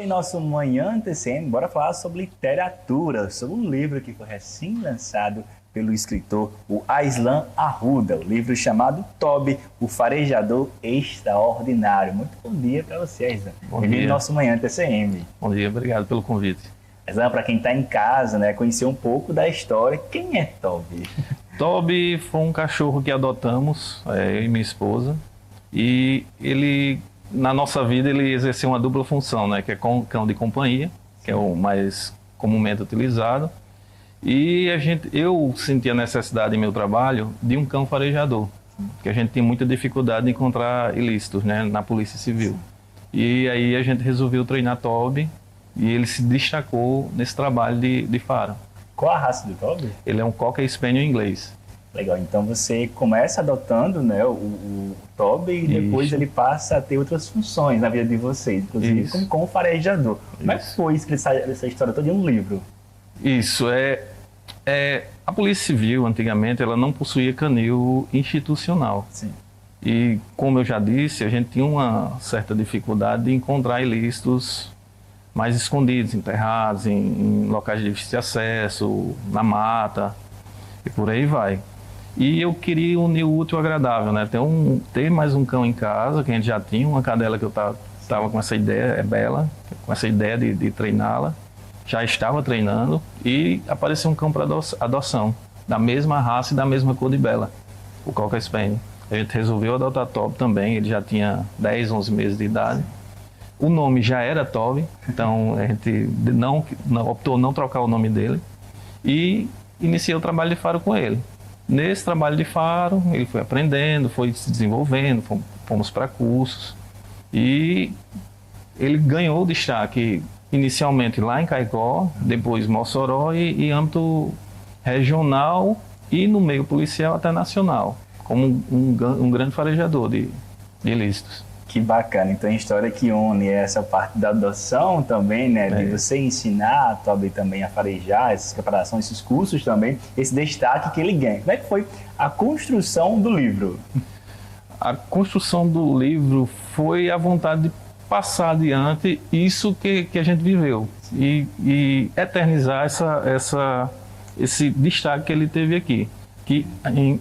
Em nosso Manhã TCM, bora falar sobre literatura, sobre um livro que foi recém-lançado pelo escritor o Aislan Arruda, o livro chamado Toby, o Farejador Extraordinário. Muito bom dia para você, Aislan. Bem-vindo ao nosso Manhã TCM. Bom dia, obrigado pelo convite. Aislan, para quem está em casa, né, conhecer um pouco da história, quem é Toby? Toby foi um cachorro que adotamos, eu e minha esposa, e ele, na nossa vida, ele exerceu uma dupla função, né, que é cão de companhia, que é o mais comumente utilizado, e eu senti a necessidade em meu trabalho de um cão farejador, porque a gente tem muita dificuldade de encontrar ilícitos, né, na Polícia Civil. E aí a gente resolveu treinar Toby, e ele se destacou nesse trabalho de faro. Qual a raça do Toby? Ele é um Cocker Spaniel inglês. Legal, então você começa adotando, né, o Toby e depois Isso. ele passa a ter outras funções na vida de vocês, inclusive como farejador. Como é que foi escrito essa história toda em um livro? Isso, a Polícia Civil, antigamente, ela não possuía canil institucional. Sim. E, como eu já disse, a gente tinha uma certa dificuldade de encontrar ilícitos mais escondidos, enterrados, em locais de difícil acesso, na mata, e por aí vai. E eu queria unir o útil ao agradável, né? Ter mais um cão em casa, que a gente já tinha, uma cadela que eu estava com essa ideia, é Bela, com essa ideia de treiná-la. Já estava treinando e apareceu um cão para adoção, da mesma raça e da mesma cor de Bela, o Cocker Spaniel. A gente resolveu adotar Toby também, ele já tinha 10, 11 meses de idade. O nome já era Toby, então a gente optou não trocar o nome dele e iniciei o trabalho de faro com ele. Nesse trabalho de faro, ele foi aprendendo, foi se desenvolvendo, fomos para cursos e ele ganhou destaque inicialmente lá em Caicó, depois Mossoró e âmbito regional e no meio policial até nacional, como um grande farejador de ilícitos. Que bacana, então a história que une essa parte da adoção também, né, de você ensinar a Toby também a farejar, essas preparações, esses cursos também, esse destaque que ele ganha. Como é que foi a construção do livro? A construção do livro foi a vontade de passar adiante isso que a gente viveu e eternizar esse destaque que ele teve aqui, que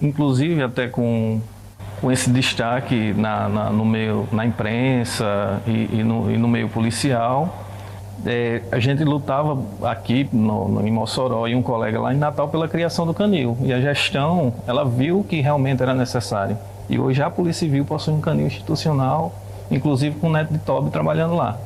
inclusive até com esse destaque na imprensa e no meio policial. A gente lutava aqui em Mossoró e um colega lá em Natal pela criação do canil. E a gestão, ela viu que realmente era necessário. E hoje a Polícia Civil possui um canil institucional, inclusive com o neto de Toby trabalhando lá.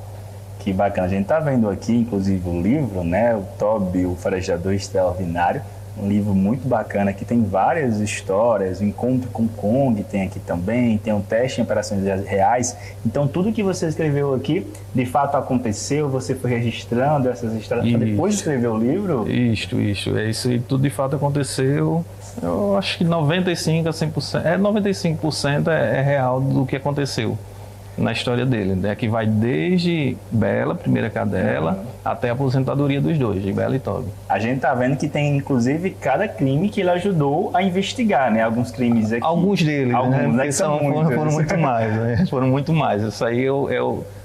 Que bacana. A gente está vendo aqui, inclusive, o livro, né? O Toby, o Farejador Extraordinário. Um livro muito bacana, que tem várias histórias, o Encontro com Kong tem aqui também, tem um teste em operações reais. Então, tudo que você escreveu aqui, de fato aconteceu, você foi registrando essas histórias para depois de escrever o livro? Isso. Isso e tudo de fato aconteceu. Eu acho que 95% a 100%, 95% é real do que aconteceu na história dele, né? Que vai desde Bela, primeira cadela, até a aposentadoria dos dois, de Bela e Toby. A gente tá vendo que tem, inclusive, cada crime que ele ajudou a investigar, né? Alguns crimes aqui. Alguns deles, alguns, né? Foram muito mais, né? Foram muito mais. Isso aí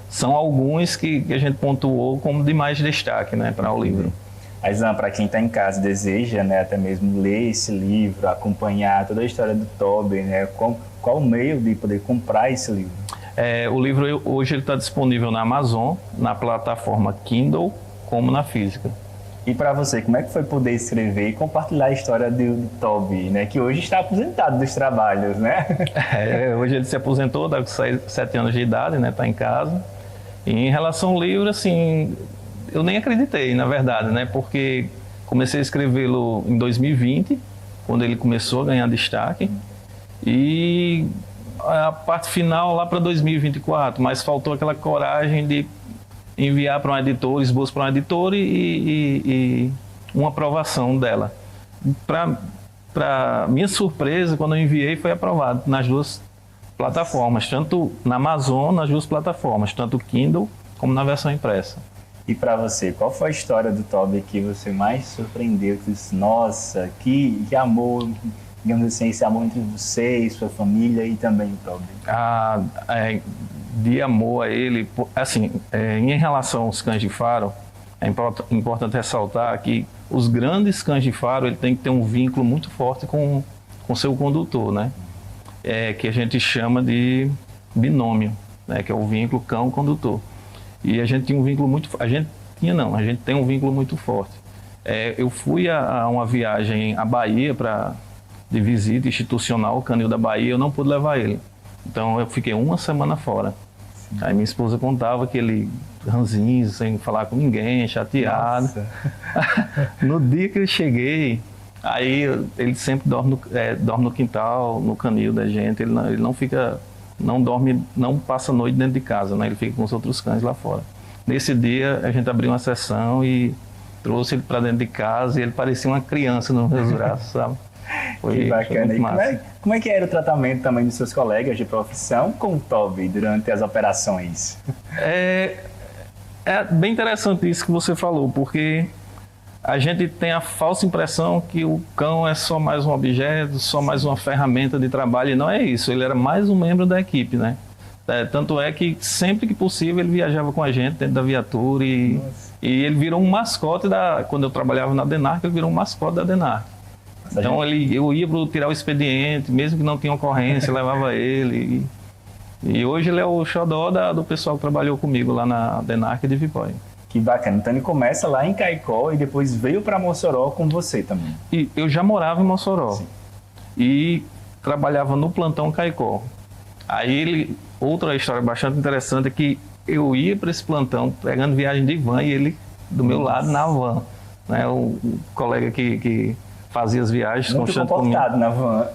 são alguns que a gente pontuou como de mais destaque, né, para o livro. Aislan, para quem está em casa e deseja, né, até mesmo ler esse livro, acompanhar toda a história do Toby, né? Qual o meio de poder comprar esse livro? O livro hoje está disponível na Amazon, na plataforma Kindle, como na física. E para você, como é que foi poder escrever e compartilhar a história do Toby, né? Que hoje está aposentado dos trabalhos, né? Hoje ele se aposentou, dá 7 anos de idade, né? Está em casa. E em relação ao livro, assim, eu nem acreditei, na verdade, né? Porque comecei a escrevê-lo em 2020, quando ele começou a ganhar destaque. E a parte final lá para 2024, mas faltou aquela coragem de enviar para um editor, esboço para um editor e uma aprovação dela. Para minha surpresa, quando eu enviei, foi aprovado nas duas plataformas, tanto na Amazon, nas duas plataformas, tanto o Kindle como na versão impressa. E para você, qual foi a história do Toby que você mais surpreendeu? Que disse, nossa, que amor, digamos assim, esse amor entre você e sua família e também o Toby? de amor a ele. Assim, em relação aos cães de faro, é importante ressaltar que os grandes cães de faro, ele tem que ter um vínculo muito forte com seu condutor, né? Que a gente chama de binômio, né? Que é o vínculo cão-condutor. E a gente tinha um vínculo muito... A gente tem um vínculo muito forte. Eu fui a uma viagem à Bahia de visita institucional, o Canil da Bahia, eu não pude levar ele. Então eu fiquei uma semana fora. Sim. Aí minha esposa contava que ele ranzinho, sem falar com ninguém, chateado. No dia que eu cheguei, aí ele sempre dorme no quintal, no canil da gente. Ele não fica, não dorme, não passa a noite dentro de casa, né? Ele fica com os outros cães lá fora. Nesse dia a gente abriu uma sessão e trouxe ele para dentro de casa e ele parecia uma criança nos meus braços, sabe? Que bacana. E como é que era o tratamento também dos seus colegas de profissão com o Toby durante as operações? É bem interessante isso que você falou, porque a gente tem a falsa impressão que o cão é só mais um objeto, só mais uma ferramenta de trabalho, e não é isso. Ele era mais um membro da equipe, né? Tanto é que sempre que possível ele viajava com a gente dentro da viatura e ele virou um mascote quando eu trabalhava na Denarc, ele virou um mascote da Denarc. Então eu ia para tirar o expediente, mesmo que não tinha ocorrência, levava ele. E hoje ele é o xodó do pessoal que trabalhou comigo lá na Denarc de Vipóia. Que bacana. Então ele começa lá em Caicó e depois veio para Mossoró com você também. E eu já morava em Mossoró. Sim. E trabalhava no plantão Caicó. Aí outra história bastante interessante é que eu ia para esse plantão pegando viagem de van e ele do meu lado na van. Né? O colega que fazia as viagens muito comportado na van.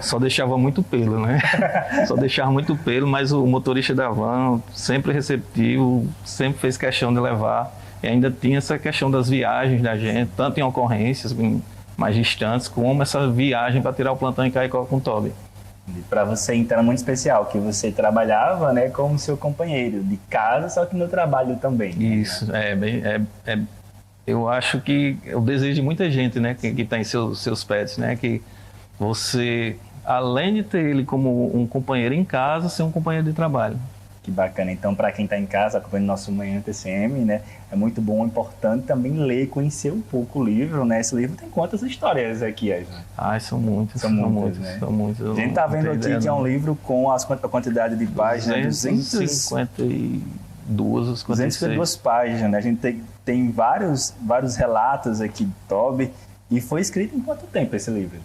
Só deixava muito pelo, né? Só deixava muito pelo, mas o motorista da van, sempre receptivo, sempre fez questão de levar. E ainda tinha essa questão das viagens da gente, tanto em ocorrências mais distantes, como essa viagem para tirar o plantão em Caicó com o Toby. Para você, então, é muito especial, que você trabalhava, né, como seu companheiro de casa, só que no trabalho também. Isso, eu acho que é o desejo de muita gente, né, que tem seus pets, né, que você, além de ter ele como um companheiro em casa, ser um companheiro de trabalho. Que bacana. Então, para quem está em casa acompanhando nosso Manhã TCM, né, é muito bom, é importante também ler, conhecer um pouco o livro, né? Esse livro tem quantas histórias aqui, Aislan? São muitas. São muitas, né? São muitas. A gente está vendo aqui que é um livro com a quantidade de páginas, 252, 252 páginas, né? A gente tem vários relatos aqui de Toby. E foi escrito em quanto tempo esse livro?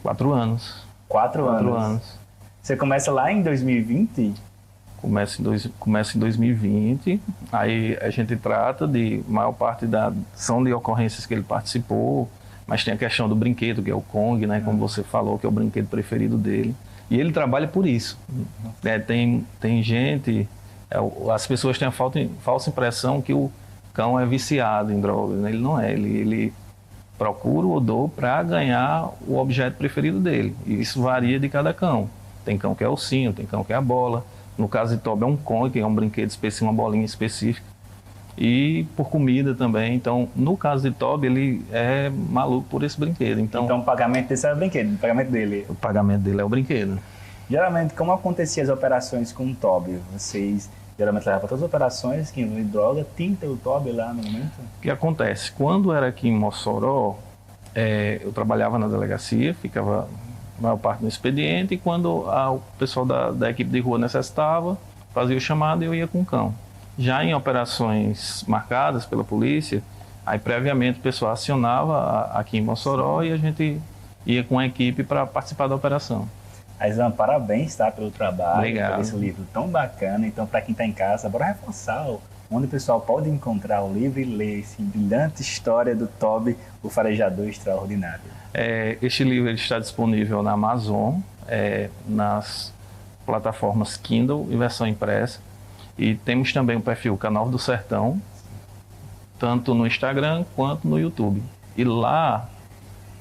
4 anos. 4 anos. Você começa lá em 2020? Começa em 2020, aí a gente trata de maior parte são de ocorrências que ele participou, mas tem a questão do brinquedo, que é o Kong, né, como você falou, que é o brinquedo preferido dele. E ele trabalha por isso. Tem gente, as pessoas têm a falsa impressão que o cão é viciado em drogas, né? Ele não é, ele procura o odor para ganhar o objeto preferido dele. E isso varia de cada cão. Tem cão que é o ursinho, tem cão que é a bola. No caso de Toby é um Kong, que é um brinquedo específico, uma bolinha específica. E por comida também. Então, no caso de Toby, ele é maluco por esse brinquedo. Então o pagamento desse é o brinquedo, o pagamento dele? O pagamento dele é o brinquedo. Geralmente, como aconteciam as operações com o Toby? Vocês geralmente levavam para todas as operações que envolvem droga, tinta o Toby lá no momento? O que acontece? Quando era aqui em Mossoró, eu trabalhava na delegacia, ficava a maior parte no expediente, e quando o pessoal da equipe de rua necessitava, fazia o chamado e eu ia com o cão. Já em operações marcadas pela polícia, aí previamente o pessoal acionava aqui em Mossoró e a gente ia com a equipe para participar da operação. Aislan, parabéns, tá, pelo trabalho, Obrigado. Por esse livro tão bacana. Então, para quem está em casa, bora reforçar onde o pessoal pode encontrar o livro e ler essa brilhante história do Toby, o farejador extraordinário. Este livro ele está disponível na Amazon, nas plataformas Kindle e versão impressa. E temos também o perfil Canal do Sertão, tanto no Instagram quanto no YouTube. E lá,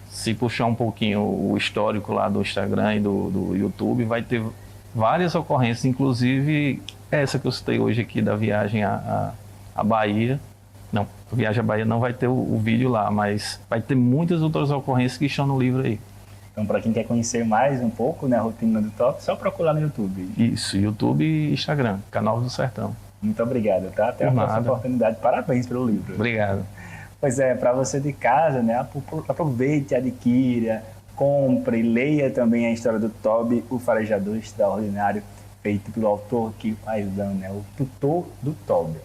se puxar um pouquinho o histórico lá do Instagram e do YouTube, vai ter várias ocorrências, inclusive essa que eu citei hoje aqui da viagem à Bahia. Não, viagem à Bahia não vai ter o vídeo lá, mas vai ter muitas outras ocorrências que estão no livro aí. Então, para quem quer conhecer mais um pouco, né, a rotina do Toby, só procurar no YouTube. Isso, YouTube e Instagram, Canal do Sertão. Muito obrigado, tá? Até a próxima oportunidade. Parabéns pelo livro. Obrigado. Pois é, para você de casa, né, aproveite, adquira, compre, leia também a história do Toby, o farejador extraordinário, feito pelo autor Kiko Paisan, né, o tutor do Toby.